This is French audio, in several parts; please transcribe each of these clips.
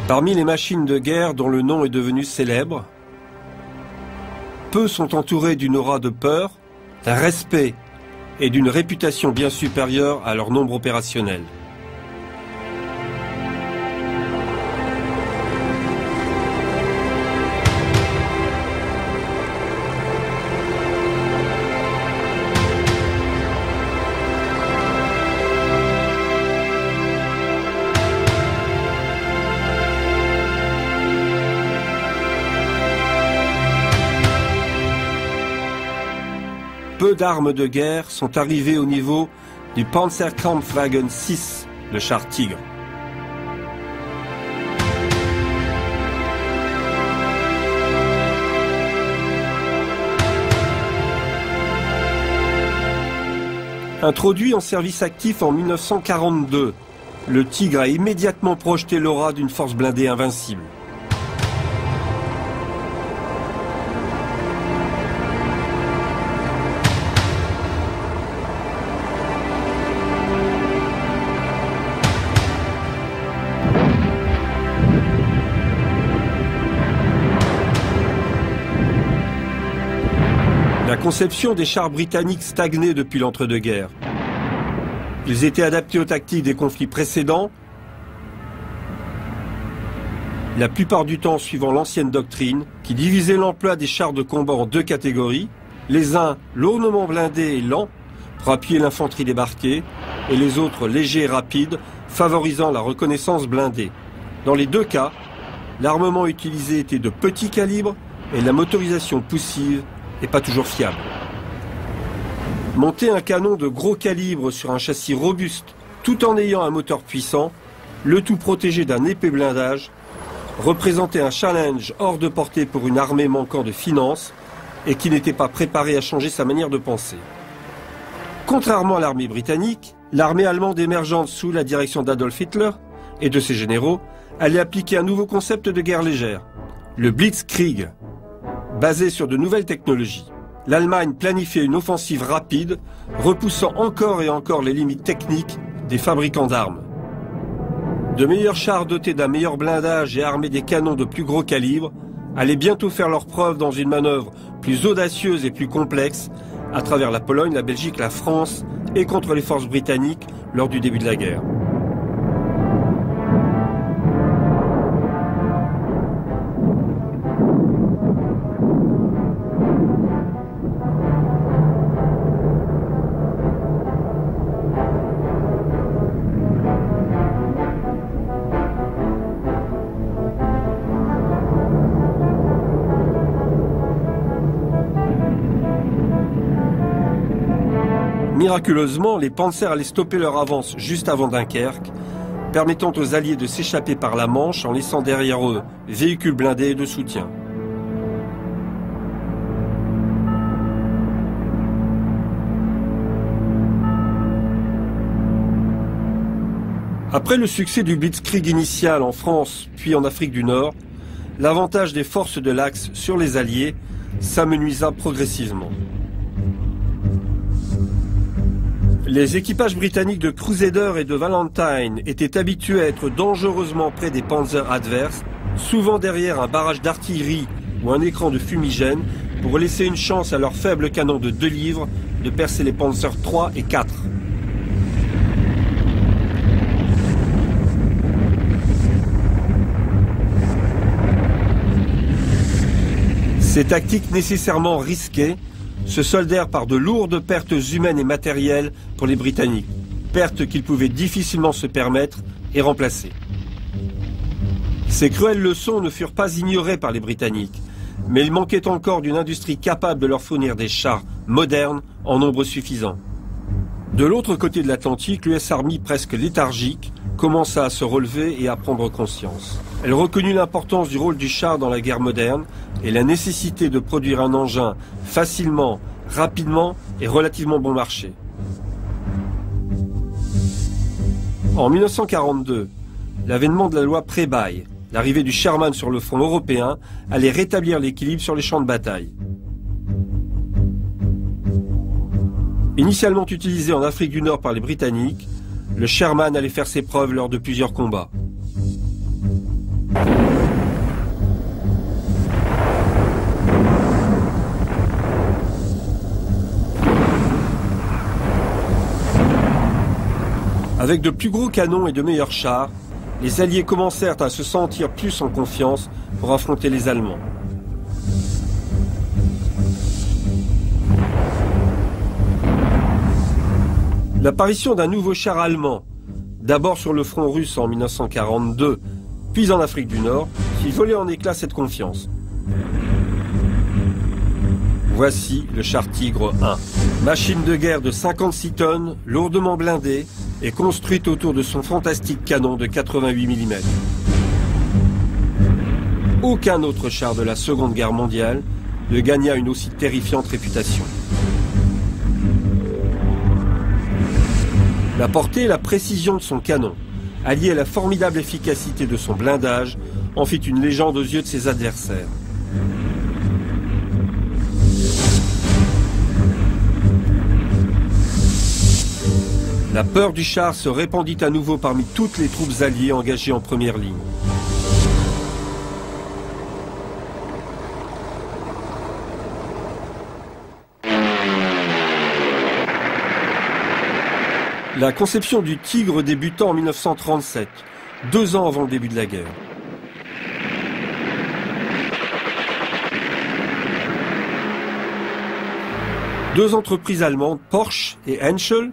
Parmi les machines de guerre dont le nom est devenu célèbre, peu sont entourés d'une aura de peur, d'un respect et d'une réputation bien supérieure à leur nombre opérationnel. Peu d'armes de guerre sont arrivées au niveau du Panzerkampfwagen 6, le char Tigre. Introduit en service actif en 1942, le Tigre a immédiatement projeté l'aura d'une force blindée invincible. La conception des chars britanniques stagnait depuis l'entre-deux-guerres. Ils étaient adaptés aux tactiques des conflits précédents, la plupart du temps suivant l'ancienne doctrine qui divisait l'emploi des chars de combat en deux catégories, les uns lourdement blindés et lents pour appuyer l'infanterie débarquée, et les autres légers et rapides, favorisant la reconnaissance blindée. Dans les deux cas, l'armement utilisé était de petit calibre et la motorisation poussive et pas toujours fiable. Monter un canon de gros calibre sur un châssis robuste tout en ayant un moteur puissant, le tout protégé d'un épais blindage, représentait un challenge hors de portée pour une armée manquant de finances et qui n'était pas préparée à changer sa manière de penser. Contrairement à l'armée britannique, l'armée allemande émergente sous la direction d'Adolf Hitler et de ses généraux allait appliquer un nouveau concept de guerre légère, le Blitzkrieg. Basé sur de nouvelles technologies, l'Allemagne planifiait une offensive rapide, repoussant encore et encore les limites techniques des fabricants d'armes. De meilleurs chars dotés d'un meilleur blindage et armés des canons de plus gros calibre allaient bientôt faire leur preuve dans une manœuvre plus audacieuse et plus complexe à travers la Pologne, la Belgique, la France et contre les forces britanniques lors du début de la guerre. Miraculeusement, les Panzers allaient stopper leur avance juste avant Dunkerque, permettant aux Alliés de s'échapper par la Manche en laissant derrière eux véhicules blindés et de soutien. Après le succès du Blitzkrieg initial en France puis en Afrique du Nord, l'avantage des forces de l'Axe sur les Alliés s'amenuisa progressivement. Les équipages britanniques de Crusader et de Valentine étaient habitués à être dangereusement près des panzers adverses, souvent derrière un barrage d'artillerie ou un écran de fumigène, pour laisser une chance à leurs faibles canons de 2 livres de percer les Panzers 3 et 4. Ces tactiques nécessairement risquées se soldèrent par de lourdes pertes humaines et matérielles pour les Britanniques, pertes qu'ils pouvaient difficilement se permettre et remplacer. Ces cruelles leçons ne furent pas ignorées par les Britanniques, mais il manquait encore d'une industrie capable de leur fournir des chars modernes en nombre suffisant. De l'autre côté de l'Atlantique, l'US Army, presque léthargique, commença à se relever et à prendre conscience. Elle reconnut l'importance du rôle du char dans la guerre moderne et la nécessité de produire un engin facilement, rapidement et relativement bon marché. En 1942, l'avènement de la loi Pré-Baille, l'arrivée du Sherman sur le front européen, allait rétablir l'équilibre sur les champs de bataille. Initialement utilisé en Afrique du Nord par les Britanniques, le Sherman allait faire ses preuves lors de plusieurs combats. Avec de plus gros canons et de meilleurs chars, les Alliés commencèrent à se sentir plus en confiance pour affronter les Allemands. L'apparition d'un nouveau char allemand, d'abord sur le front russe en 1942, puis en Afrique du Nord, fit voler en éclats cette confiance. Voici le char Tigre 1. Machine de guerre de 56 tonnes, lourdement blindée, et construite autour de son fantastique canon de 88 mm. Aucun autre char de la Seconde Guerre mondiale ne gagna une aussi terrifiante réputation. La portée et la précision de son canon, alliée à la formidable efficacité de son blindage, en fit une légende aux yeux de ses adversaires. La peur du char se répandit à nouveau parmi toutes les troupes alliées engagées en première ligne. La conception du Tigre débuta en 1937, 2 ans avant le début de la guerre. Deux entreprises allemandes, Porsche et Henschel,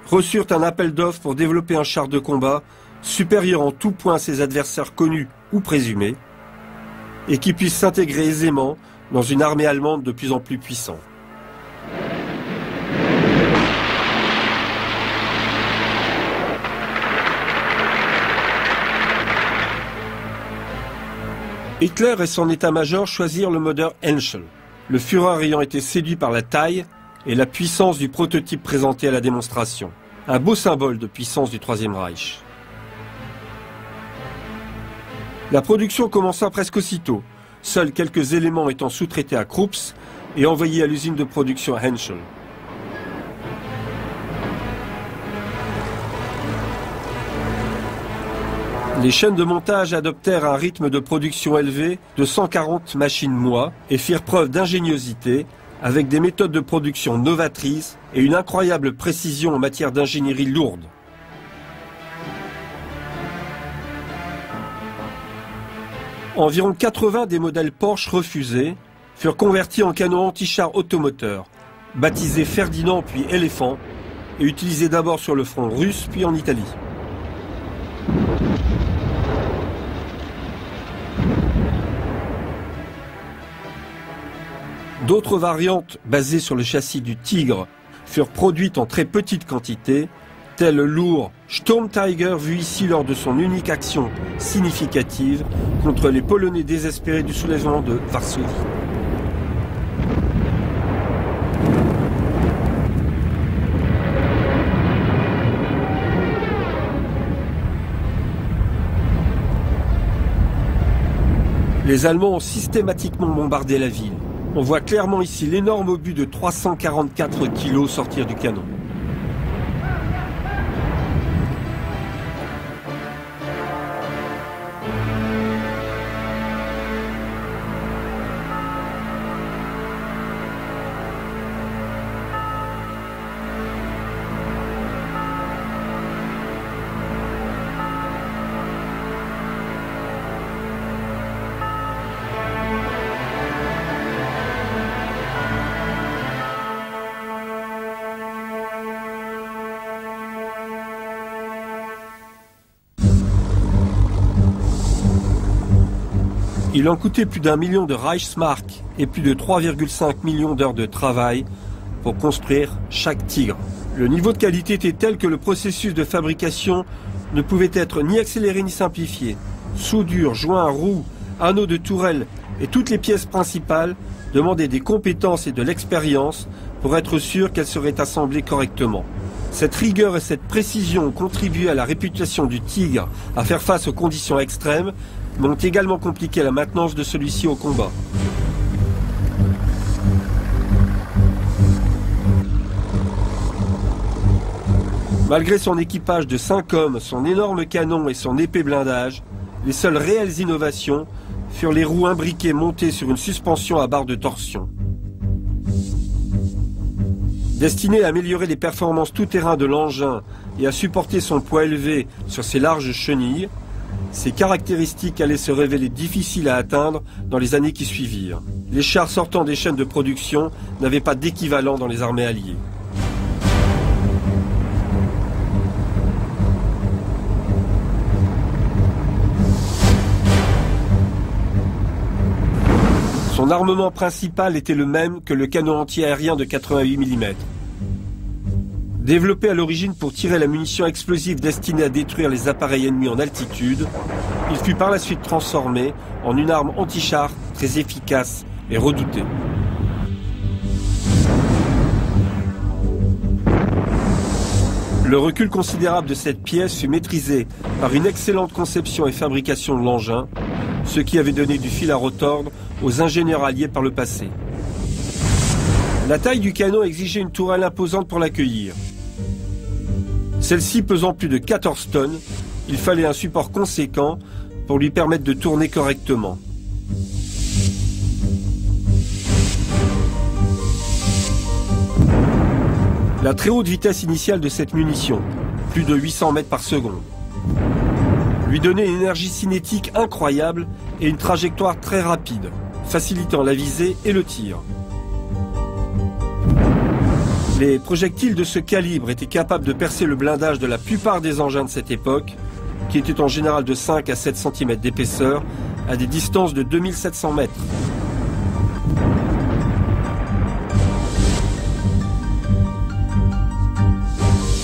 reçurent un appel d'offres pour développer un char de combat supérieur en tout point à ses adversaires connus ou présumés, et qui puisse s'intégrer aisément dans une armée allemande de plus en plus puissante. Hitler et son état-major choisirent le modèle Henschel, le Führer ayant été séduit par la taille et la puissance du prototype présenté à la démonstration. Un beau symbole de puissance du Troisième Reich. La production commença presque aussitôt, seuls quelques éléments étant sous-traités à Krups et envoyés à l'usine de production Henschel. Les chaînes de montage adoptèrent un rythme de production élevé de 140 machines mois et firent preuve d'ingéniosité avec des méthodes de production novatrices et une incroyable précision en matière d'ingénierie lourde. Environ 80 des modèles Porsche refusés furent convertis en canons anti-chars automoteurs, baptisés Ferdinand puis Éléphant, et utilisés d'abord sur le front russe puis en Italie. D'autres variantes basées sur le châssis du Tigre furent produites en très petite quantité, tel le lourd Sturm Tiger vu ici lors de son unique action significative contre les Polonais désespérés du soulèvement de Varsovie. Les Allemands ont systématiquement bombardé la ville. On voit clairement ici l'énorme obus de 344 kg sortir du canon. Il en coûtait plus d'1 million de Reichsmark et plus de 3,5 millions d'heures de travail pour construire chaque Tigre. Le niveau de qualité était tel que le processus de fabrication ne pouvait être ni accéléré ni simplifié. Soudure, joints, roues, anneaux de tourelle et toutes les pièces principales demandaient des compétences et de l'expérience pour être sûr qu'elles seraient assemblées correctement. Cette rigueur et cette précision ont contribué à la réputation du Tigre à faire face aux conditions extrêmes, mais ont également compliqué la maintenance de celui-ci au combat. Malgré son équipage de 5 hommes, son énorme canon et son épais blindage, les seules réelles innovations furent les roues imbriquées montées sur une suspension à barre de torsion. Destinées à améliorer les performances tout-terrain de l'engin et à supporter son poids élevé sur ses larges chenilles, ces caractéristiques allaient se révéler difficiles à atteindre dans les années qui suivirent. Les chars sortant des chaînes de production n'avaient pas d'équivalent dans les armées alliées. Son armement principal était le même que le canon anti-aérien de 88 mm. Développé à l'origine pour tirer la munition explosive destinée à détruire les appareils ennemis en altitude, il fut par la suite transformé en une arme anti-char très efficace et redoutée. Le recul considérable de cette pièce fut maîtrisé par une excellente conception et fabrication de l'engin, ce qui avait donné du fil à retordre aux ingénieurs alliés par le passé. La taille du canon exigeait une tourelle imposante pour l'accueillir. Celle-ci pesant plus de 14 tonnes, il fallait un support conséquent pour lui permettre de tourner correctement. La très haute vitesse initiale de cette munition, plus de 800 mètres par seconde, lui donnait une énergie cinétique incroyable et une trajectoire très rapide, facilitant la visée et le tir. Les projectiles de ce calibre étaient capables de percer le blindage de la plupart des engins de cette époque, qui étaient en général de 5 à 7 cm d'épaisseur, à des distances de 2700 mètres.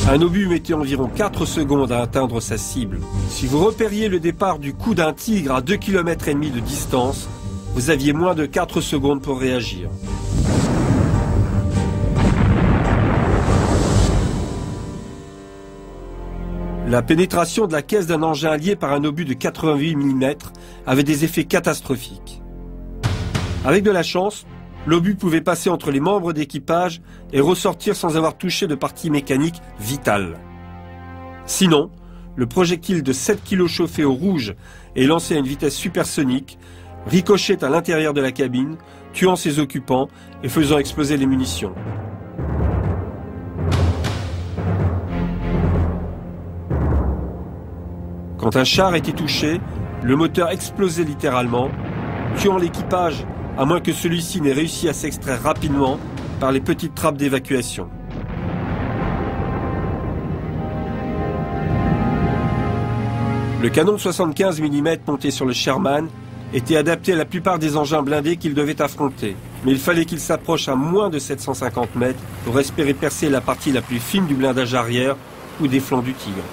Un obus mettait environ 4 secondes à atteindre sa cible. Si vous repériez le départ du coup d'un tigre à 2,5 km de distance, vous aviez moins de 4 secondes pour réagir. La pénétration de la caisse d'un engin allié par un obus de 88 mm avait des effets catastrophiques. Avec de la chance, l'obus pouvait passer entre les membres d'équipage et ressortir sans avoir touché de partie mécanique vitale. Sinon, le projectile de 7 kg chauffé au rouge et lancé à une vitesse supersonique ricochait à l'intérieur de la cabine, tuant ses occupants et faisant exploser les munitions. Quand un char était touché, le moteur explosait littéralement, tuant l'équipage à moins que celui-ci n'ait réussi à s'extraire rapidement par les petites trappes d'évacuation. Le canon de 75 mm monté sur le Sherman était adapté à la plupart des engins blindés qu'il devait affronter, mais il fallait qu'il s'approche à moins de 750 mètres pour espérer percer la partie la plus fine du blindage arrière ou des flancs du Tigre.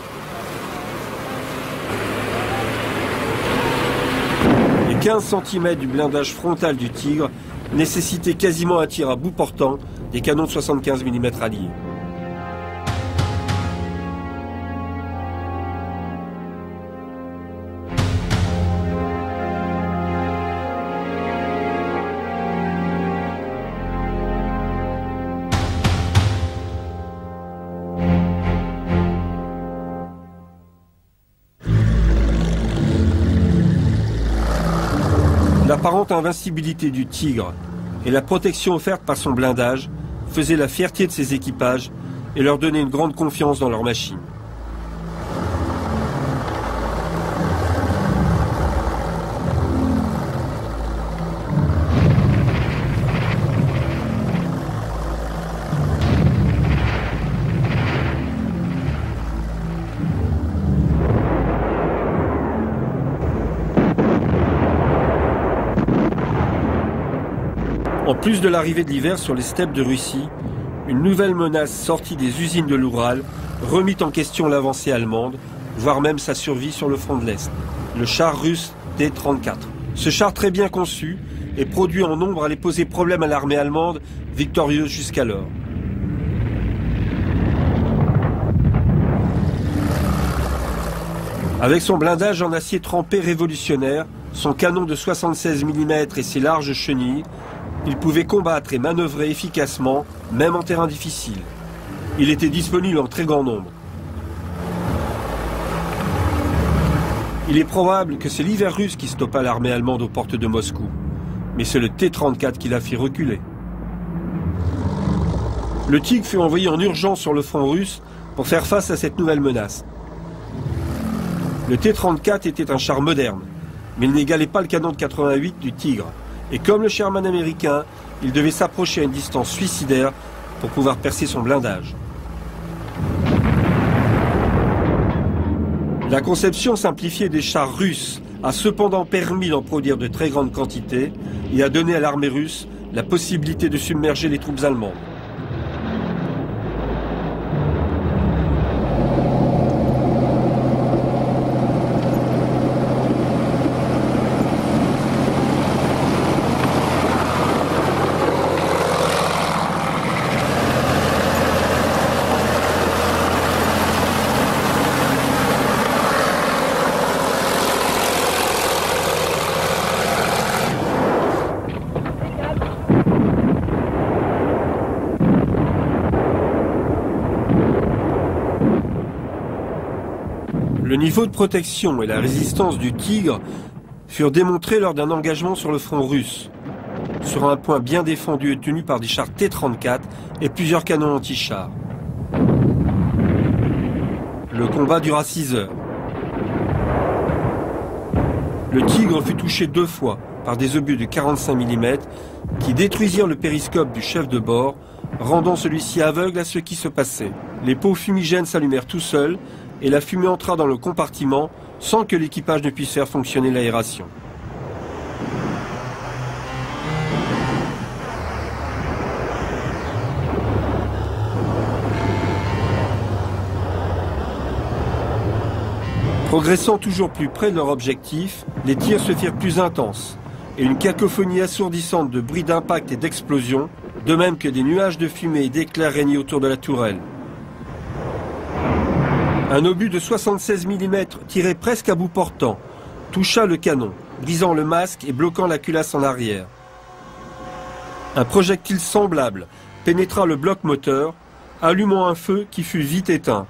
Les 15 cm du blindage frontal du Tigre nécessitaient quasiment un tir à bout portant des canons de 75 mm alliés. L'apparente invincibilité du Tigre et la protection offerte par son blindage faisaient la fierté de ses équipages et leur donnaient une grande confiance dans leur machine. En plus de l'arrivée de l'hiver sur les steppes de Russie, une nouvelle menace sortie des usines de l'Oural remit en question l'avancée allemande, voire même sa survie sur le front de l'Est. Le char russe T-34. Ce char très bien conçu et produit en nombre allait poser problème à l'armée allemande, victorieuse jusqu'alors. Avec son blindage en acier trempé révolutionnaire, son canon de 76 mm et ses larges chenilles, il pouvait combattre et manœuvrer efficacement, même en terrain difficile. Il était disponible en très grand nombre. Il est probable que c'est l'hiver russe qui stoppa l'armée allemande aux portes de Moscou, mais c'est le T-34 qui l'a fait reculer. Le Tigre fut envoyé en urgence sur le front russe pour faire face à cette nouvelle menace. Le T-34 était un char moderne, mais il n'égalait pas le canon de 88 du Tigre. Et comme le Sherman américain, il devait s'approcher à une distance suicidaire pour pouvoir percer son blindage. La conception simplifiée des chars russes a cependant permis d'en produire de très grandes quantités et a donné à l'armée russe la possibilité de submerger les troupes allemandes. Le niveau de protection et la résistance du Tigre furent démontrés lors d'un engagement sur le front russe, sur un point bien défendu et tenu par des chars T-34 et plusieurs canons anti-chars. Le combat dura 6 heures. Le Tigre fut touché 2 fois par des obus de 45 mm qui détruisirent le périscope du chef de bord, rendant celui-ci aveugle à ce qui se passait. Les pots fumigènes s'allumèrent tout seuls et la fumée entra dans le compartiment sans que l'équipage ne puisse faire fonctionner l'aération. Progressant toujours plus près de leur objectif, les tirs se firent plus intenses et une cacophonie assourdissante de bruits d'impact et d'explosions, de même que des nuages de fumée et d'éclairs régnaient autour de la tourelle. Un obus de 76 mm tiré presque à bout portant toucha le canon, brisant le masque et bloquant la culasse en arrière. Un projectile semblable pénétra le bloc moteur, allumant un feu qui fut vite éteint.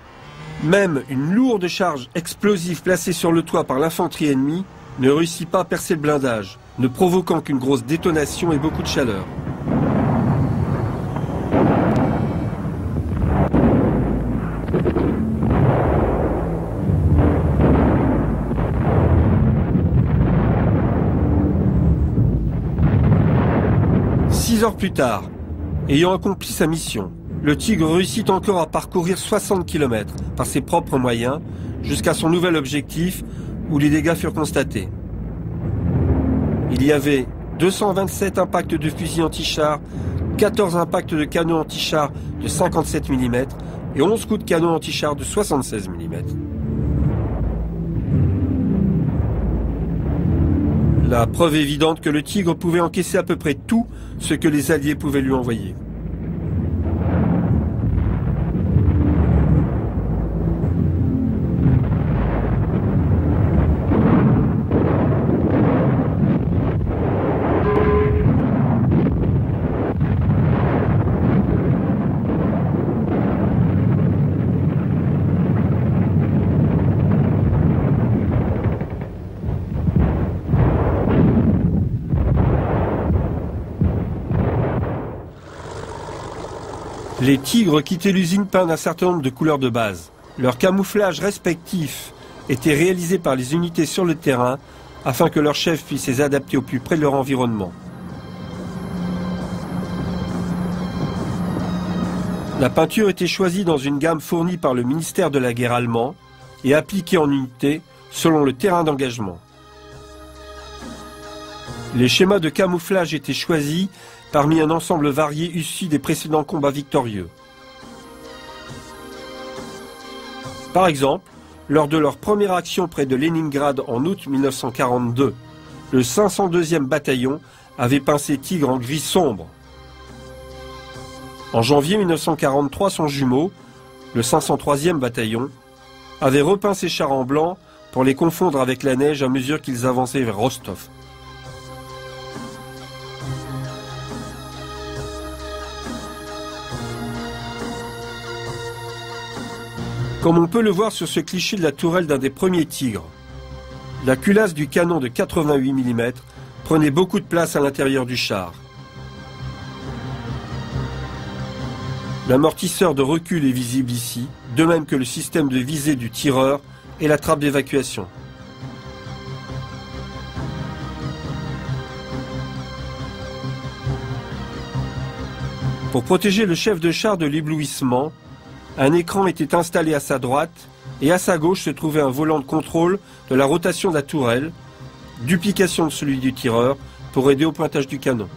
Même une lourde charge explosive placée sur le toit par l'infanterie ennemie ne réussit pas à percer le blindage, ne provoquant qu'une grosse détonation et beaucoup de chaleur. Six heures plus tard, ayant accompli sa mission, le Tigre réussit encore à parcourir 60 km par ses propres moyens jusqu'à son nouvel objectif où les dégâts furent constatés. Il y avait 227 impacts de fusils anti-chars, 14 impacts de canons anti-chars de 57 mm et 11 coups de canon anti-chars de 76 mm. La preuve évidente que le Tigre pouvait encaisser à peu près tout ce que les Alliés pouvaient lui envoyer. Les Tigres quittaient l'usine peints d'un certain nombre de couleurs de base. Leur camouflage respectif était réalisé par les unités sur le terrain afin que leurs chefs puissent les adapter au plus près de leur environnement. La peinture était choisie dans une gamme fournie par le ministère de la Guerre allemand et appliquée en unité selon le terrain d'engagement. Les schémas de camouflage étaient choisis parmi un ensemble varié issu des précédents combats victorieux. Par exemple, lors de leur première action près de Leningrad en août 1942, le 502e bataillon avait peint ses Tigres en gris sombre. En janvier 1943, son jumeau, le 503e bataillon, avait repeint ses chars en blanc pour les confondre avec la neige à mesure qu'ils avançaient vers Rostov. Comme on peut le voir sur ce cliché de la tourelle d'un des premiers Tigres. La culasse du canon de 88 mm prenait beaucoup de place à l'intérieur du char. L'amortisseur de recul est visible ici, de même que le système de visée du tireur et la trappe d'évacuation. Pour protéger le chef de char de l'éblouissement, un écran était installé à sa droite et à sa gauche se trouvait un volant de contrôle de la rotation de la tourelle, duplication de celui du tireur pour aider au pointage du canon.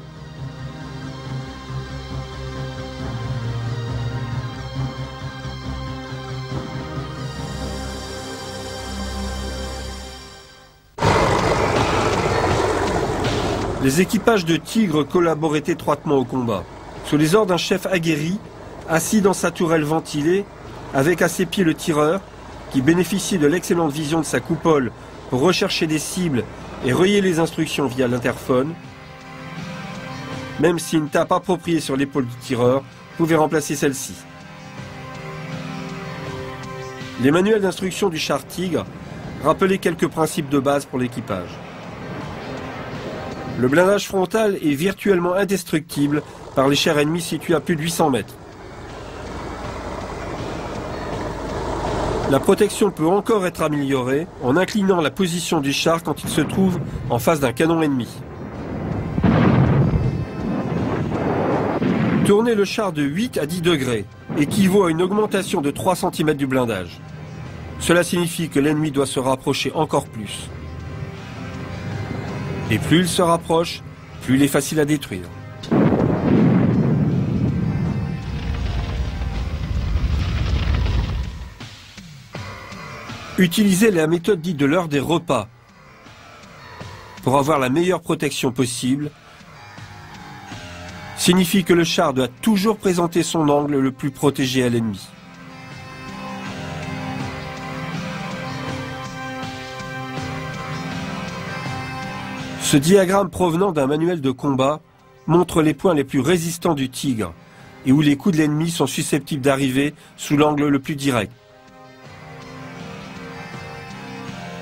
Les équipages de Tigre collaboraient étroitement au combat. Sous les ordres d'un chef aguerri, assis dans sa tourelle ventilée, avec à ses pieds le tireur, qui bénéficiait de l'excellente vision de sa coupole pour rechercher des cibles et relayer les instructions via l'interphone, même si une tape appropriée sur l'épaule du tireur pouvait remplacer celle-ci. Les manuels d'instruction du char Tigre rappelaient quelques principes de base pour l'équipage. Le blindage frontal est virtuellement indestructible par les chars ennemis situés à plus de 800 mètres. La protection peut encore être améliorée en inclinant la position du char quand il se trouve en face d'un canon ennemi. Tourner le char de 8 à 10 degrés équivaut à une augmentation de 3 cm du blindage. Cela signifie que l'ennemi doit se rapprocher encore plus. Et plus il se rapproche, plus il est facile à détruire. Utilisez la méthode dite de l'heure des repas pour avoir la meilleure protection possible. Signifie que le char doit toujours présenter son angle le plus protégé à l'ennemi. Ce diagramme provenant d'un manuel de combat montre les points les plus résistants du Tigre et où les coups de l'ennemi sont susceptibles d'arriver sous l'angle le plus direct.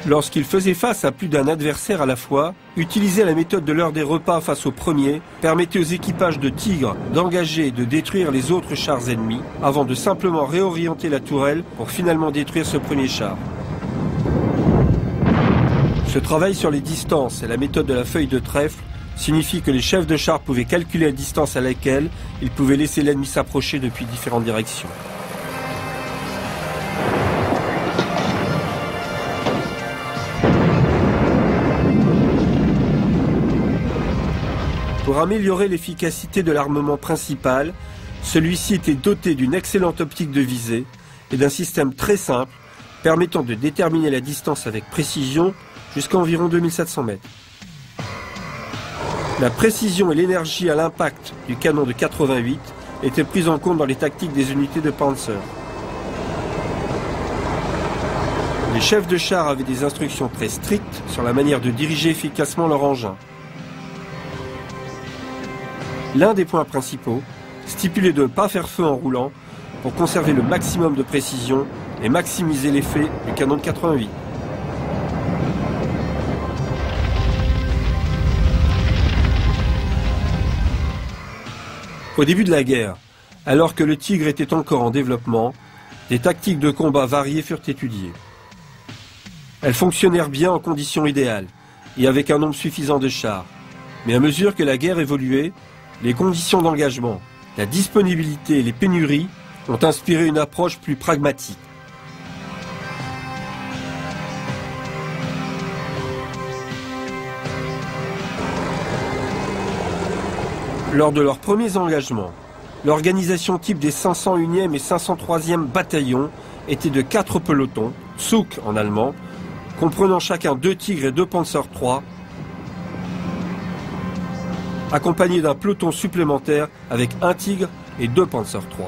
Lorsqu'il faisait face à plus d'un adversaire à la fois, utiliser la méthode de l'heure des repas face au premier permettait aux équipages de Tigre d'engager et de détruire les autres chars ennemis avant de simplement réorienter la tourelle pour finalement détruire ce premier char. Ce travail sur les distances et la méthode de la feuille de trèfle signifie que les chefs de char pouvaient calculer la distance à laquelle ils pouvaient laisser l'ennemi s'approcher depuis différentes directions. Pour améliorer l'efficacité de l'armement principal, celui-ci était doté d'une excellente optique de visée et d'un système très simple permettant de déterminer la distance avec précision jusqu'à environ 2700 mètres. La précision et l'énergie à l'impact du canon de 88 étaient prises en compte dans les tactiques des unités de Panzer. Les chefs de char avaient des instructions très strictes sur la manière de diriger efficacement leur engin. L'un des points principaux stipulait de ne pas faire feu en roulant pour conserver le maximum de précision et maximiser l'effet du canon de 88. Au début de la guerre, alors que le Tigre était encore en développement, des tactiques de combat variées furent étudiées. Elles fonctionnèrent bien en conditions idéales et avec un nombre suffisant de chars. Mais à mesure que la guerre évoluait, les conditions d'engagement, la disponibilité et les pénuries ont inspiré une approche plus pragmatique. Lors de leurs premiers engagements, l'organisation type des 501e et 503e bataillons était de 4 pelotons, Zug en allemand, comprenant chacun 2 Tigres et 2 Panzer III, accompagnés d'un peloton supplémentaire avec 1 Tigre et 2 Panzer III.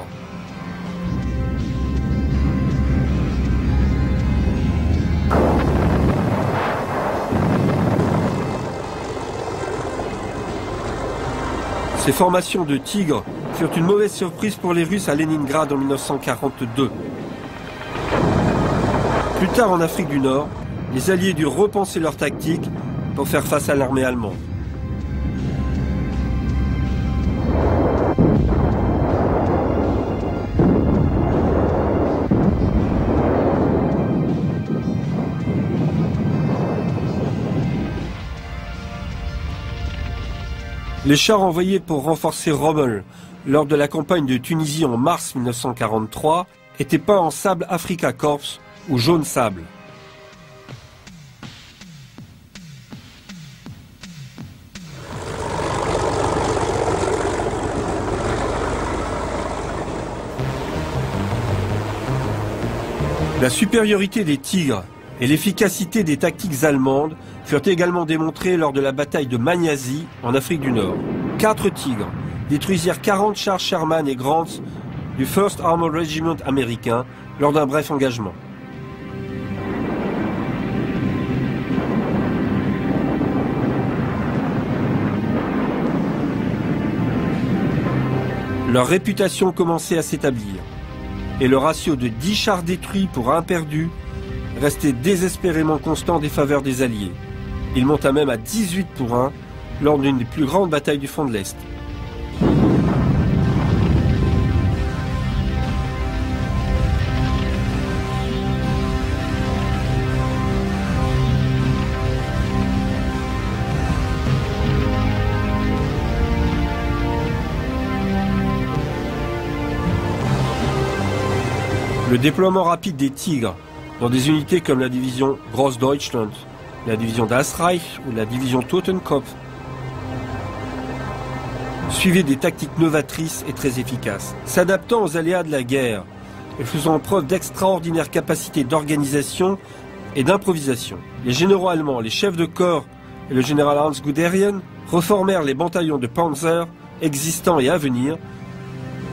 Ces formations de Tigres furent une mauvaise surprise pour les Russes à Leningrad en 1942. Plus tard en Afrique du Nord, les Alliés durent repenser leur tactique pour faire face à l'armée allemande. Les chars envoyés pour renforcer Rommel lors de la campagne de Tunisie en mars 1943 étaient peints en sable Afrika Korps ou jaune sable. La supériorité des Tigres et l'efficacité des tactiques allemandes furent également démontrées lors de la bataille de Magnasie en Afrique du Nord. 4 Tigres détruisirent 40 chars Sherman et Grant du 1st Armored Regiment américain lors d'un bref engagement. Leur réputation commençait à s'établir et le ratio de 10 chars détruits pour 1 perdu restait désespérément constant des faveurs des Alliés. Il monta même à 18 pour 1 lors d'une des plus grandes batailles du front de l'Est. Le déploiement rapide des Tigres dans des unités comme la division Grossdeutschland, la division Das Reich ou la division Totenkopf suivait des tactiques novatrices et très efficaces, s'adaptant aux aléas de la guerre et faisant preuve d'extraordinaires capacités d'organisation et d'improvisation. Les généraux allemands, les chefs de corps et le général Hans Guderian reformèrent les bataillons de Panzer existants et à venir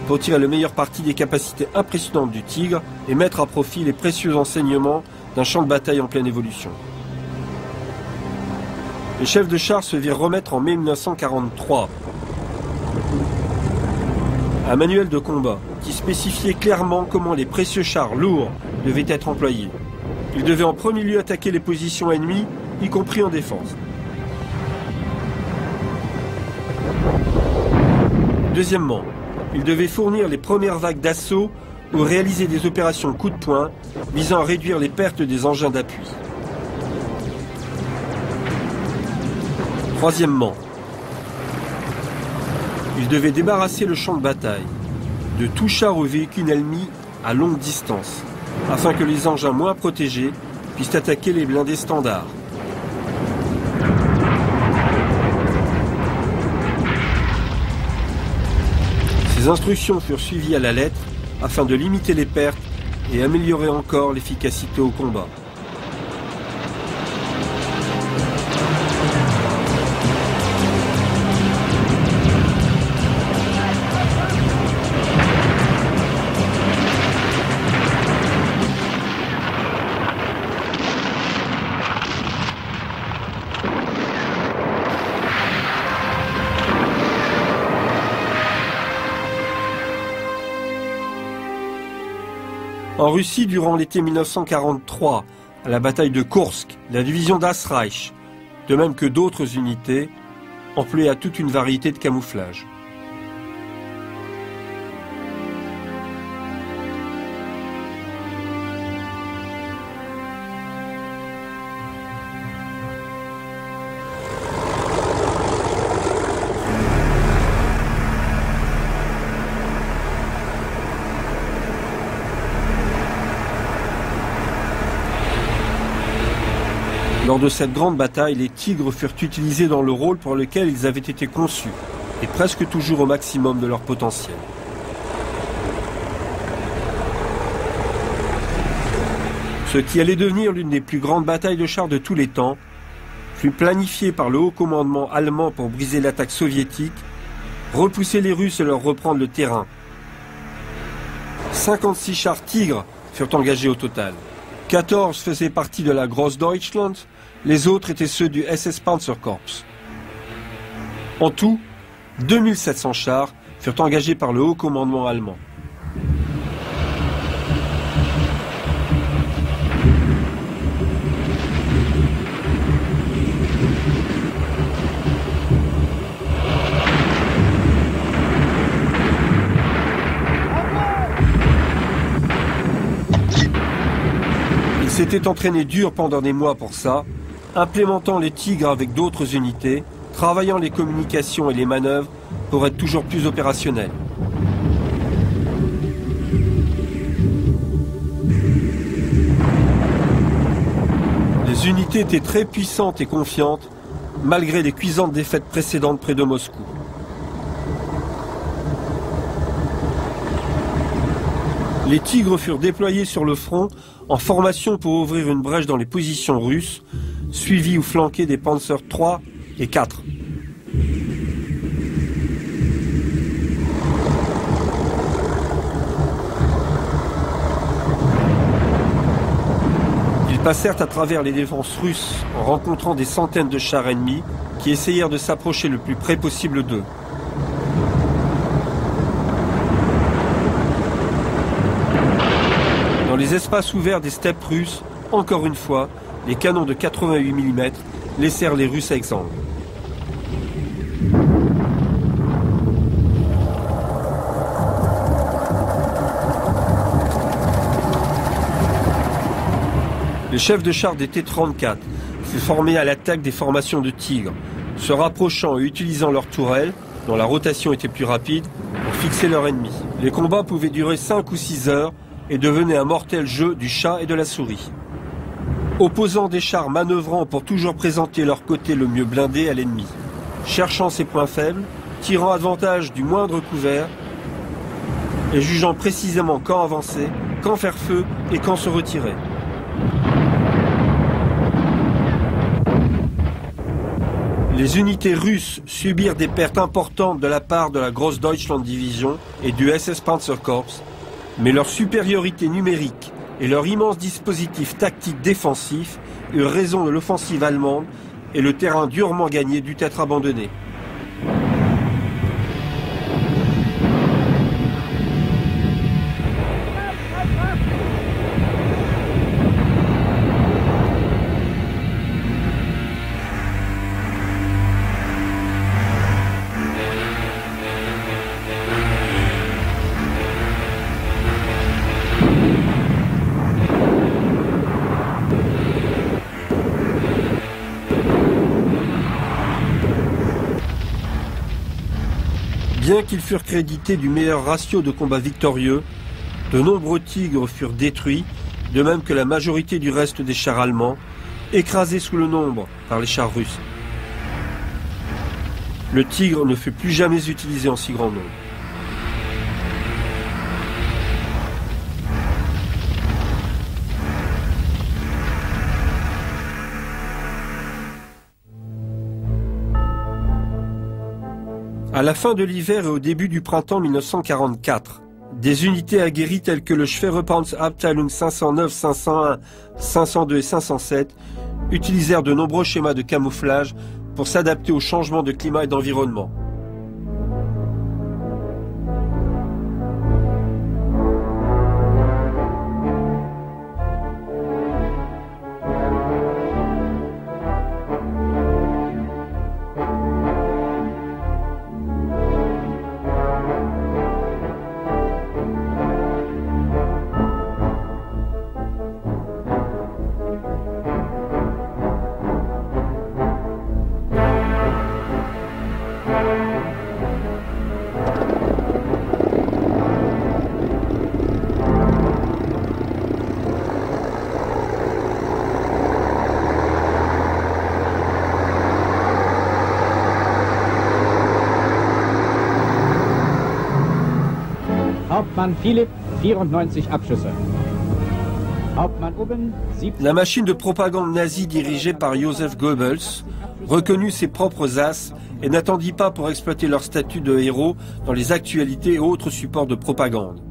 pour tirer le meilleur parti des capacités impressionnantes du Tigre et mettre à profit les précieux enseignements d'un champ de bataille en pleine évolution. Les chefs de chars se virent remettre en mai 1943 un manuel de combat qui spécifiait clairement comment les précieux chars lourds devaient être employés. Ils devaient en premier lieu attaquer les positions ennemies, y compris en défense. Deuxièmement, ils devaient fournir les premières vagues d'assaut ou réaliser des opérations coup de poing visant à réduire les pertes des engins d'appui. Troisièmement, ils devaient débarrasser le champ de bataille de tout char ou véhicule ennemi à longue distance, afin que les engins moins protégés puissent attaquer les blindés standards. Ces instructions furent suivies à la lettre afin de limiter les pertes et améliorer encore l'efficacité au combat. En Russie, durant l'été 1943, à la bataille de Koursk, la division Das Reich, de même que d'autres unités, employa toute une variété de camouflage. Lors de cette grande bataille, les Tigres furent utilisés dans le rôle pour lequel ils avaient été conçus, et presque toujours au maximum de leur potentiel. Ce qui allait devenir l'une des plus grandes batailles de chars de tous les temps fut planifié par le haut commandement allemand pour briser l'attaque soviétique, repousser les Russes et leur reprendre le terrain. 56 chars Tigres furent engagés au total. 14 faisaient partie de la Grossdeutschland, les autres étaient ceux du SS Panzerkorps. En tout, 2700 chars furent engagés par le haut commandement allemand. S'était entraîné dur pendant des mois pour ça, implémentant les Tigres avec d'autres unités, travaillant les communications et les manœuvres pour être toujours plus opérationnels. Les unités étaient très puissantes et confiantes, malgré les cuisantes défaites précédentes près de Moscou. Les Tigres furent déployés sur le front en formation pour ouvrir une brèche dans les positions russes, suivis ou flanqués des Panzer III et IV. Ils passèrent à travers les défenses russes en rencontrant des centaines de chars ennemis qui essayèrent de s'approcher le plus près possible d'eux. Dans les espaces ouverts des steppes russes, encore une fois, les canons de 88 mm laissèrent les Russes exsangues. Les chefs de char des T-34 furent formés à l'attaque des formations de Tigres, se rapprochant et utilisant leurs tourelles, dont la rotation était plus rapide, pour fixer leur ennemi. Les combats pouvaient durer 5 ou 6 heures et devenaient un mortel jeu du chat et de la souris. Opposant des chars manœuvrant pour toujours présenter leur côté le mieux blindé à l'ennemi, cherchant ses points faibles, tirant avantage du moindre couvert et jugeant précisément quand avancer, quand faire feu et quand se retirer. Les unités russes subirent des pertes importantes de la part de la Großdeutschland Division et du SS Panzerkorps, mais leur supériorité numérique et leur immense dispositif tactique défensif eurent raison de l'offensive allemande et le terrain durement gagné dut être abandonné. Bien qu'ils furent crédités du meilleur ratio de combat victorieux, de nombreux Tigres furent détruits, de même que la majorité du reste des chars allemands, écrasés sous le nombre par les chars russes. Le Tigre ne fut plus jamais utilisé en si grand nombre. À la fin de l'hiver et au début du printemps 1944, des unités aguerries telles que le Schwerepanzerabteilung 509, 501, 502 et 507 utilisèrent de nombreux schémas de camouflage pour s'adapter aux changements de climat et d'environnement. Hauptmann Philipp, 94 Abschüsse. Hauptmann Ubben, 17... La machine de propagande nazie dirigée par Joseph Goebbels reconnut ses propres as et n'attendit pas pour exploiter leur statut de héros dans les actualités et autres supports de propagande.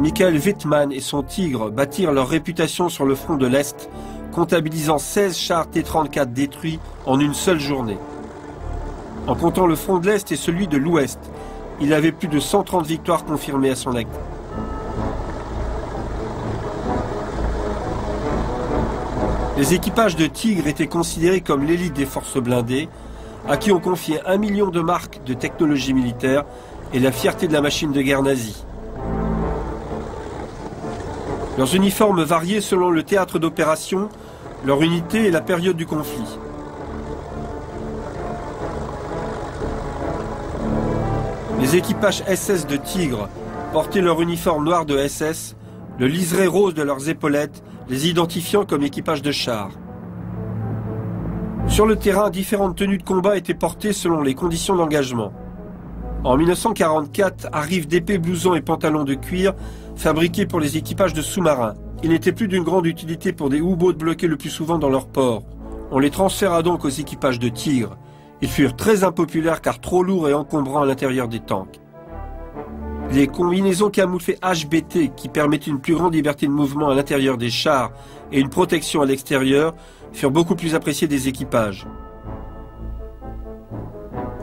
Michael Wittmann et son Tigre bâtirent leur réputation sur le front de l'Est, comptabilisant 16 chars T-34 détruits en une seule journée. En comptant le front de l'Est et celui de l'Ouest, il avait plus de 130 victoires confirmées à son acte. Les équipages de Tigre étaient considérés comme l'élite des forces blindées, à qui on confiait 1 million de marques de technologie militaire et la fierté de la machine de guerre nazie. Leurs uniformes variaient selon le théâtre d'opération, leur unité et la période du conflit. Les équipages SS de Tigre portaient leur uniforme noir de SS, le liseré rose de leurs épaulettes, les identifiant comme équipage de chars. Sur le terrain, différentes tenues de combat étaient portées selon les conditions d'engagement. En 1944, arrivent d'épais blousons et pantalons de cuir fabriqués pour les équipages de sous-marins. Ils n'étaient plus d'une grande utilité pour des U-boats bloqués le plus souvent dans leur port. On les transféra donc aux équipages de Tigre. Ils furent très impopulaires car trop lourds et encombrants à l'intérieur des tanks. Les combinaisons camouflées HBT qui permettent une plus grande liberté de mouvement à l'intérieur des chars et une protection à l'extérieur furent beaucoup plus appréciées des équipages.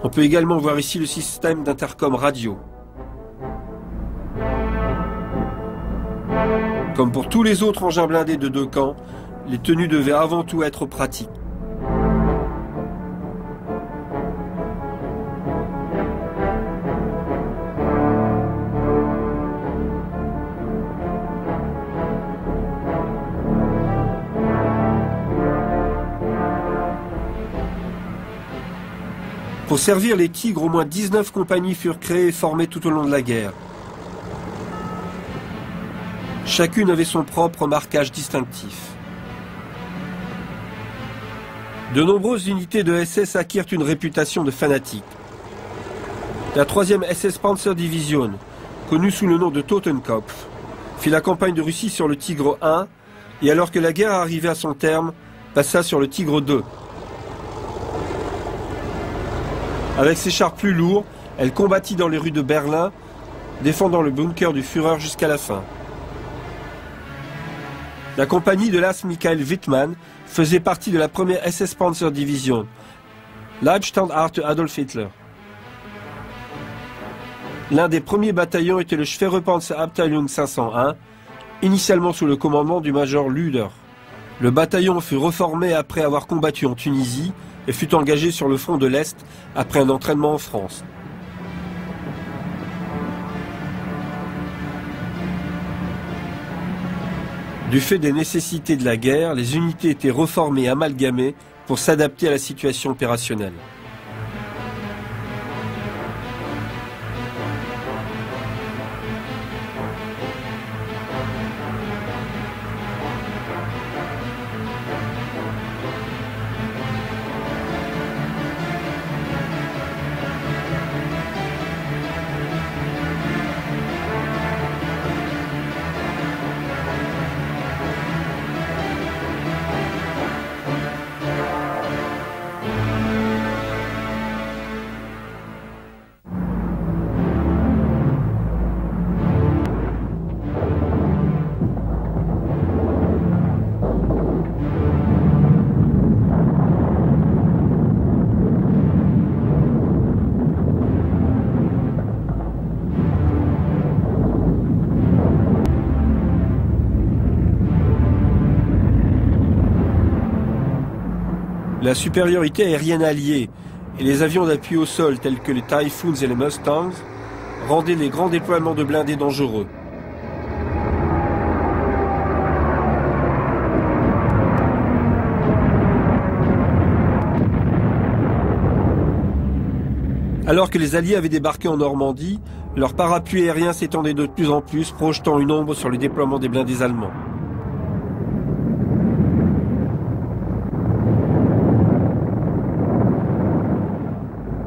On peut également voir ici le système d'intercom radio. Comme pour tous les autres engins blindés de deux camps, les tenues devaient avant tout être pratiques. Pour servir les Tigres, au moins 19 compagnies furent créées et formées tout au long de la guerre. Chacune avait son propre marquage distinctif. De nombreuses unités de SS acquirent une réputation de fanatiques. La 3e SS Panzerdivision, connue sous le nom de Totenkopf, fit la campagne de Russie sur le Tigre I et alors que la guerre arrivait à son terme, passa sur le Tigre II. Avec ses chars plus lourds, elle combattit dans les rues de Berlin, défendant le bunker du Führer jusqu'à la fin. La compagnie de l'as Michael Wittmann faisait partie de la première SS Panzerdivision, Leibstandarte Adolf Hitler. L'un des premiers bataillons était le Schwerepanzerabteilung 501, initialement sous le commandement du major Lüder. Le bataillon fut reformé après avoir combattu en Tunisie et fut engagé sur le front de l'Est après un entraînement en France. Du fait des nécessités de la guerre, les unités étaient reformées et amalgamées pour s'adapter à la situation opérationnelle. La supériorité aérienne alliée et les avions d'appui au sol tels que les Typhoons et les Mustangs rendaient les grands déploiements de blindés dangereux. Alors que les Alliés avaient débarqué en Normandie, leur parapluie aérien s'étendait de plus en plus, projetant une ombre sur le déploiement des blindés allemands.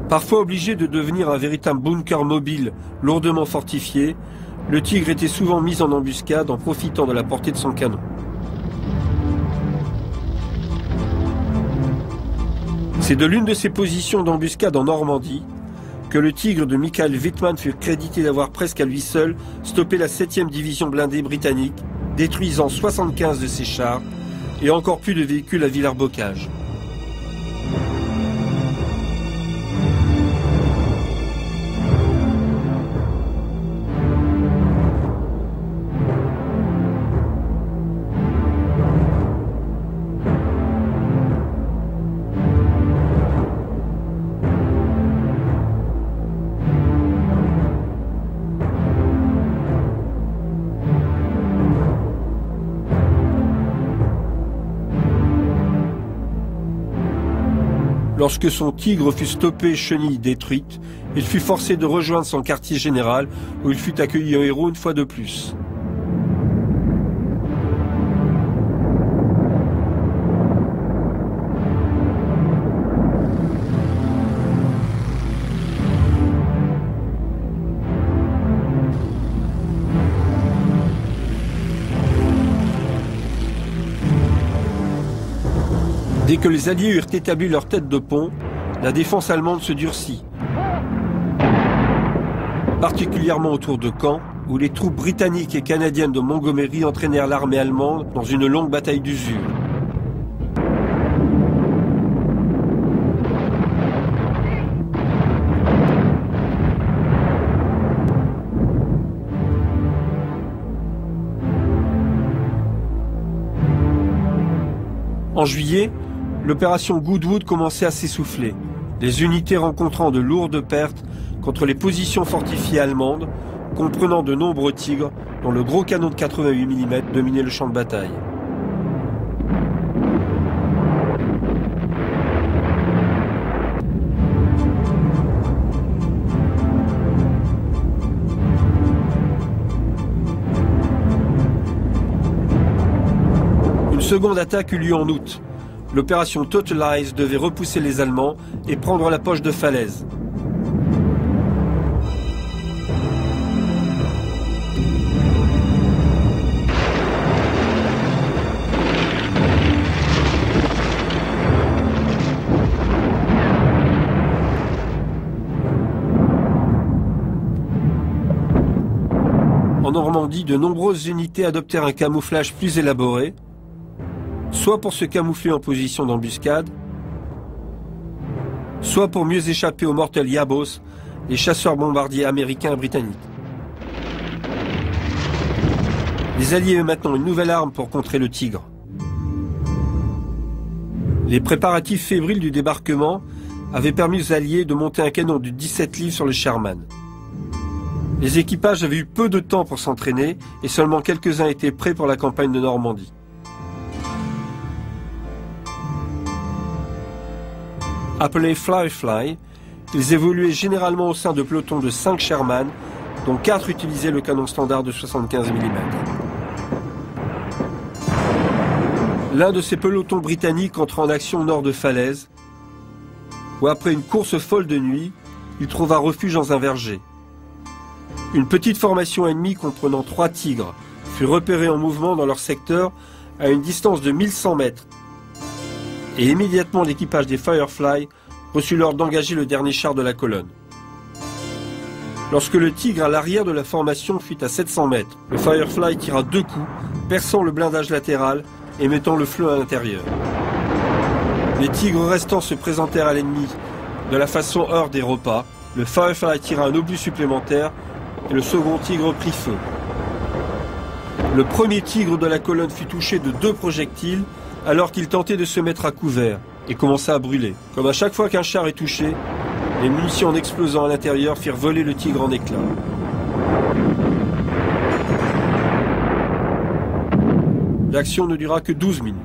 Parfois obligé de devenir un véritable bunker mobile lourdement fortifié, le Tigre était souvent mis en embuscade en profitant de la portée de son canon. C'est de l'une de ces positions d'embuscade en Normandie que le Tigre de Michael Wittmann fut crédité d'avoir presque à lui seul stoppé la 7e division blindée britannique, détruisant 75 de ses chars et encore plus de véhicules à Villers-Bocage. Lorsque son Tigre fut stoppé, chenille détruite, il fut forcé de rejoindre son quartier général où il fut accueilli en héros une fois de plus. Dès que les Alliés eurent établi leur tête de pont, la défense allemande se durcit, particulièrement autour de Caen, où les troupes britanniques et canadiennes de Montgomery entraînèrent l'armée allemande dans une longue bataille d'usure. En juillet, l'opération Goodwood commençait à s'essouffler, les unités rencontrant de lourdes pertes contre les positions fortifiées allemandes, comprenant de nombreux Tigres dont le gros canon de 88 mm dominait le champ de bataille. Une seconde attaque eut lieu en août. L'opération Totalize devait repousser les Allemands et prendre la poche de Falaise. En Normandie, de nombreuses unités adoptèrent un camouflage plus élaboré, soit pour se camoufler en position d'embuscade, soit pour mieux échapper aux mortels Yabos, les chasseurs bombardiers américains et britanniques. Les Alliés avaient maintenant une nouvelle arme pour contrer le Tigre. Les préparatifs fébriles du débarquement avaient permis aux Alliés de monter un canon de 17 livres sur le Sherman. Les équipages avaient eu peu de temps pour s'entraîner et seulement quelques-uns étaient prêts pour la campagne de Normandie. Appelés Fly-Fly, ils évoluaient généralement au sein de pelotons de 5 Sherman, dont 4 utilisaient le canon standard de 75 mm. L'un de ces pelotons britanniques entra en action au nord de Falaise, où après une course folle de nuit, il trouva refuge dans un verger. Une petite formation ennemie comprenant 3 Tigres fut repérée en mouvement dans leur secteur à une distance de 1100 mètres. Et immédiatement l'équipage des Firefly reçut l'ordre d'engager le dernier char de la colonne. Lorsque le Tigre à l'arrière de la formation fut à 700 mètres, le Firefly tira 2 coups, perçant le blindage latéral et mettant le feu à l'intérieur. Les Tigres restants se présentèrent à l'ennemi de la façon heure des repas. Le Firefly tira un obus supplémentaire et le second Tigre prit feu. Le premier Tigre de la colonne fut touché de 2 projectiles alors qu'il tentait de se mettre à couvert et commença à brûler. Comme à chaque fois qu'un char est touché, les munitions en explosant à l'intérieur firent voler le Tigre en éclats. L'action ne dura que 12 minutes.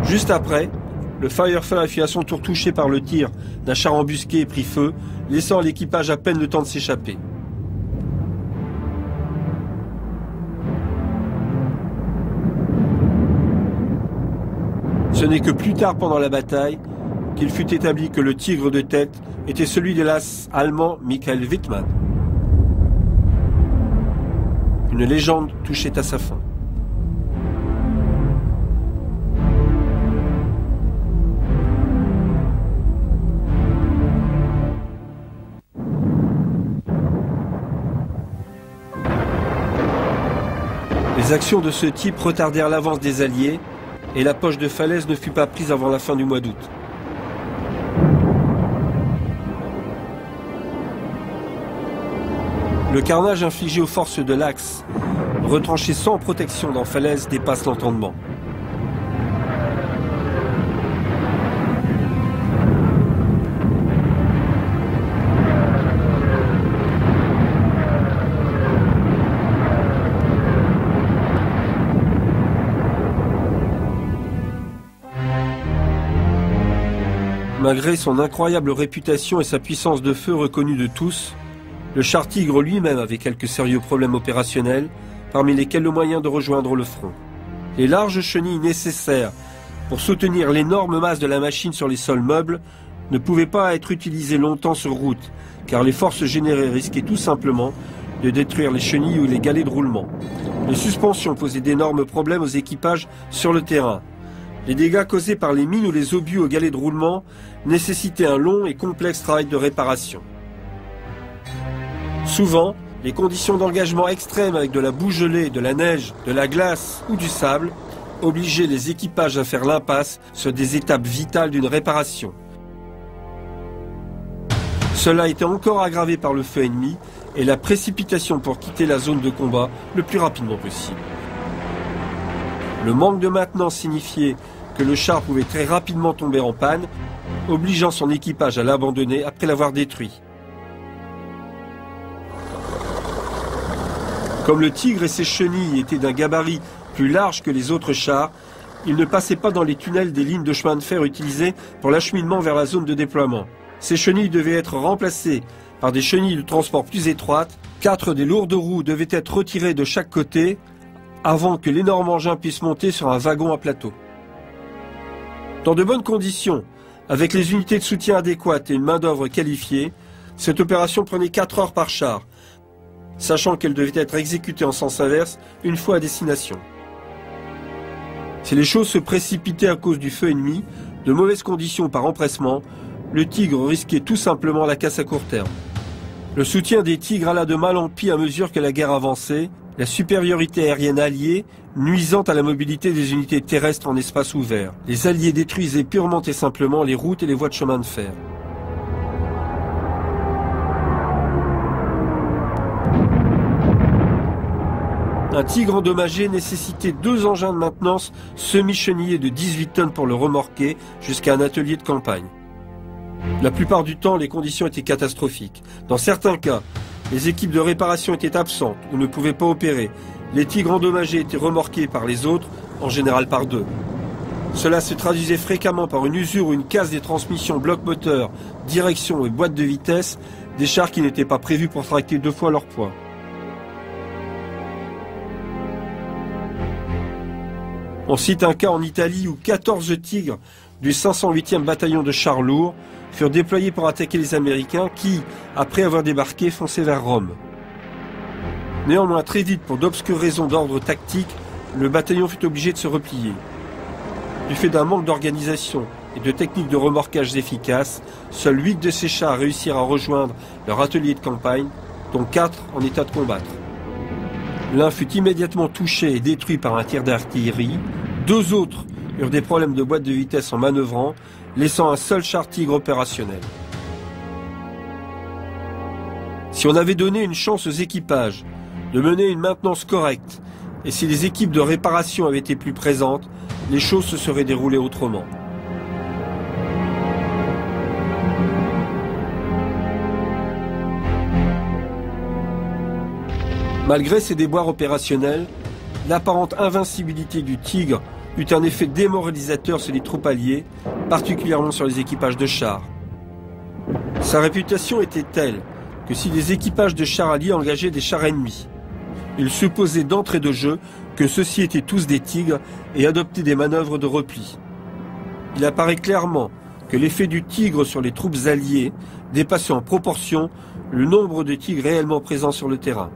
Juste après, le Firefly fut à son tour touché par le tir d'un char embusqué et prit feu, laissant à l'équipage à peine le temps de s'échapper. Ce n'est que plus tard pendant la bataille qu'il fut établi que le Tigre de tête était celui de l'as allemand Michael Wittmann. Une légende touchait à sa fin. Les actions de ce type retardèrent l'avance des Alliés et la poche de Falaise ne fut pas prise avant la fin du mois d'août. Le carnage infligé aux forces de l'Axe, retranchées sans protection dans Falaise, dépasse l'entendement. Malgré son incroyable réputation et sa puissance de feu reconnue de tous, le char Tigre lui-même avait quelques sérieux problèmes opérationnels, parmi lesquels le moyen de rejoindre le front. Les larges chenilles nécessaires pour soutenir l'énorme masse de la machine sur les sols meubles ne pouvaient pas être utilisées longtemps sur route, car les forces générées risquaient tout simplement de détruire les chenilles ou les galets de roulement. Les suspensions posaient d'énormes problèmes aux équipages sur le terrain. Les dégâts causés par les mines ou les obus aux galets de roulement nécessitaient un long et complexe travail de réparation. Souvent, les conditions d'engagement extrêmes avec de la boue gelée, de la neige, de la glace ou du sable obligeaient les équipages à faire l'impasse sur des étapes vitales d'une réparation. Cela était encore aggravé par le feu ennemi et la précipitation pour quitter la zone de combat le plus rapidement possible. Le manque de maintenance signifiait que le char pouvait très rapidement tomber en panne, obligeant son équipage à l'abandonner après l'avoir détruit. Comme le Tigre et ses chenilles étaient d'un gabarit plus large que les autres chars, ils ne passaient pas dans les tunnels des lignes de chemin de fer utilisées pour l'acheminement vers la zone de déploiement. Ces chenilles devaient être remplacées par des chenilles de transport plus étroites. 4 des lourdes roues devaient être retirées de chaque côté avant que l'énorme engin puisse monter sur un wagon à plateau. Dans de bonnes conditions, avec les unités de soutien adéquates et une main-d'œuvre qualifiée, cette opération prenait 4 heures par char, sachant qu'elle devait être exécutée en sens inverse une fois à destination. Si les choses se précipitaient à cause du feu ennemi, de mauvaises conditions par empressement, le Tigre risquait tout simplement la casse à court terme. Le soutien des Tigres alla de mal en pis à mesure que la guerre avançait, la supériorité aérienne alliée nuisant à la mobilité des unités terrestres en espace ouvert. Les Alliés détruisaient purement et simplement les routes et les voies de chemin de fer. Un Tigre endommagé nécessitait 2 engins de maintenance semi-chenillés de 18 tonnes pour le remorquer jusqu'à un atelier de campagne. La plupart du temps, les conditions étaient catastrophiques. Dans certains cas, les équipes de réparation étaient absentes ou ne pouvaient pas opérer. Les Tigres endommagés étaient remorqués par les autres, en général par 2. Cela se traduisait fréquemment par une usure ou une casse des transmissions bloc moteur, direction et boîte de vitesse, des chars qui n'étaient pas prévus pour tracter 2 fois leur poids. On cite un cas en Italie où 14 Tigres du 508e bataillon de chars lourds furent déployés pour attaquer les Américains qui, après avoir débarqué, fonçaient vers Rome. Néanmoins, très vite, pour d'obscures raisons d'ordre tactique, le bataillon fut obligé de se replier. Du fait d'un manque d'organisation et de techniques de remorquage efficaces, seuls 8 de ces chars réussirent à rejoindre leur atelier de campagne, dont 4 en état de combattre. L'un fut immédiatement touché et détruit par un tir d'artillerie, 2 autres eurent des problèmes de boîte de vitesse en manœuvrant, laissant un seul char Tigre opérationnel. Si on avait donné une chance aux équipages de mener une maintenance correcte, et si les équipes de réparation avaient été plus présentes, les choses se seraient déroulées autrement. Malgré ces déboires opérationnels, l'apparente invincibilité du Tigre eut un effet démoralisateur sur les troupes alliées, particulièrement sur les équipages de chars. Sa réputation était telle que si les équipages de chars alliés engageaient des chars ennemis, il supposait d'entrée de jeu que ceux-ci étaient tous des Tigres et adoptaient des manœuvres de repli. Il apparaît clairement que l'effet du Tigre sur les troupes alliées dépassait en proportion le nombre de Tigres réellement présents sur le terrain.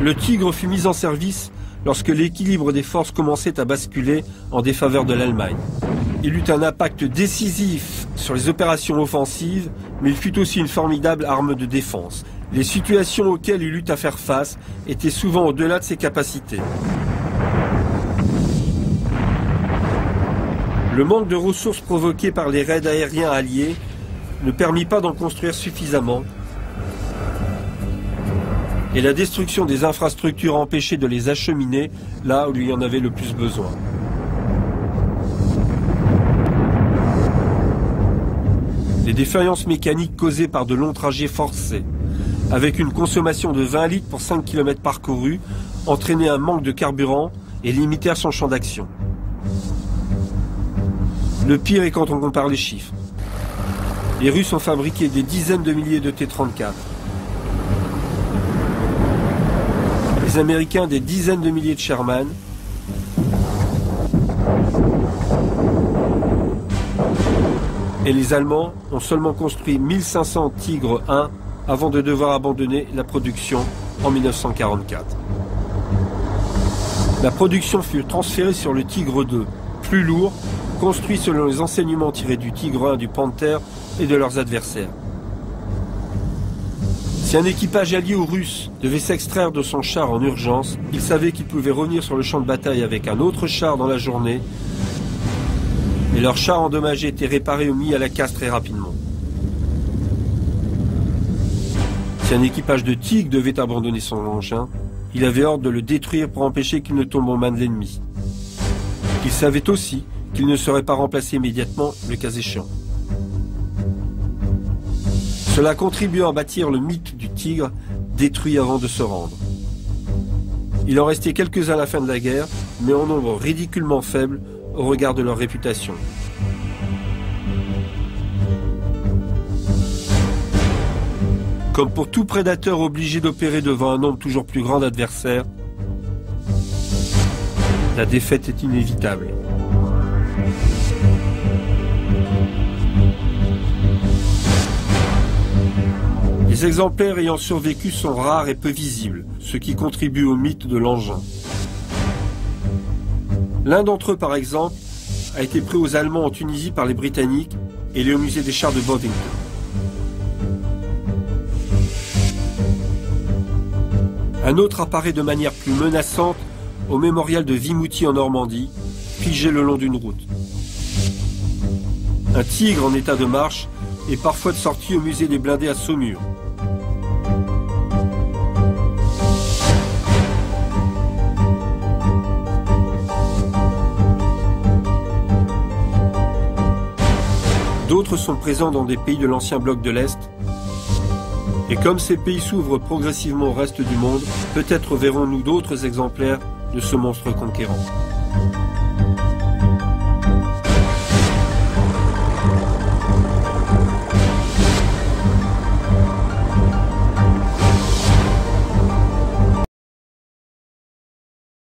Le Tigre fut mis en service lorsque l'équilibre des forces commençait à basculer en défaveur de l'Allemagne. Il eut un impact décisif sur les opérations offensives, mais il fut aussi une formidable arme de défense. Les situations auxquelles il eut à faire face étaient souvent au-delà de ses capacités. Le manque de ressources provoqué par les raids aériens alliés ne permit pas d'en construire suffisamment, et la destruction des infrastructures empêchait de les acheminer là où il y en avait le plus besoin. Des défaillances mécaniques causées par de longs trajets forcés, avec une consommation de 20 litres pour 5 km parcourus, entraînaient un manque de carburant et limitèrent son champ d'action. Le pire est quand on compare les chiffres. Les Russes ont fabriqué des dizaines de milliers de T-34. Les Américains des dizaines de milliers de Sherman. Et les Allemands ont seulement construit 1500 Tigre 1 avant de devoir abandonner la production en 1944. La production fut transférée sur le Tigre 2, plus lourd, construit selon les enseignements tirés du Tigre 1 du Panther et de leurs adversaires. Si un équipage allié aux Russes devait s'extraire de son char en urgence, il savait qu'il pouvait revenir sur le champ de bataille avec un autre char dans la journée, et leur char endommagé était réparé ou mis à la casse très rapidement. Si un équipage de Tigre devait abandonner son engin, il avait ordre de le détruire pour empêcher qu'il ne tombe en main de l'ennemi. Il savait aussi qu'il ne serait pas remplacé immédiatement, le cas échéant. Cela contribue à bâtir le mythe du Tigre, détruit avant de se rendre. Il en restait quelques-uns à la fin de la guerre, mais en nombre ridiculement faible au regard de leur réputation. Comme pour tout prédateur obligé d'opérer devant un nombre toujours plus grand d'adversaires, la défaite est inévitable. Les exemplaires ayant survécu sont rares et peu visibles, ce qui contribue au mythe de l'engin. L'un d'entre eux, par exemple, a été pris aux Allemands en Tunisie par les Britanniques et il est au musée des chars de Bovington. Un autre apparaît de manière plus menaçante au mémorial de Vimouty en Normandie, figé le long d'une route. Un Tigre en état de marche est parfois de sortie au musée des blindés à Saumur. D'autres sont présents dans des pays de l'ancien bloc de l'Est. Et comme ces pays s'ouvrent progressivement au reste du monde, peut-être verrons-nous d'autres exemplaires de ce monstre conquérant.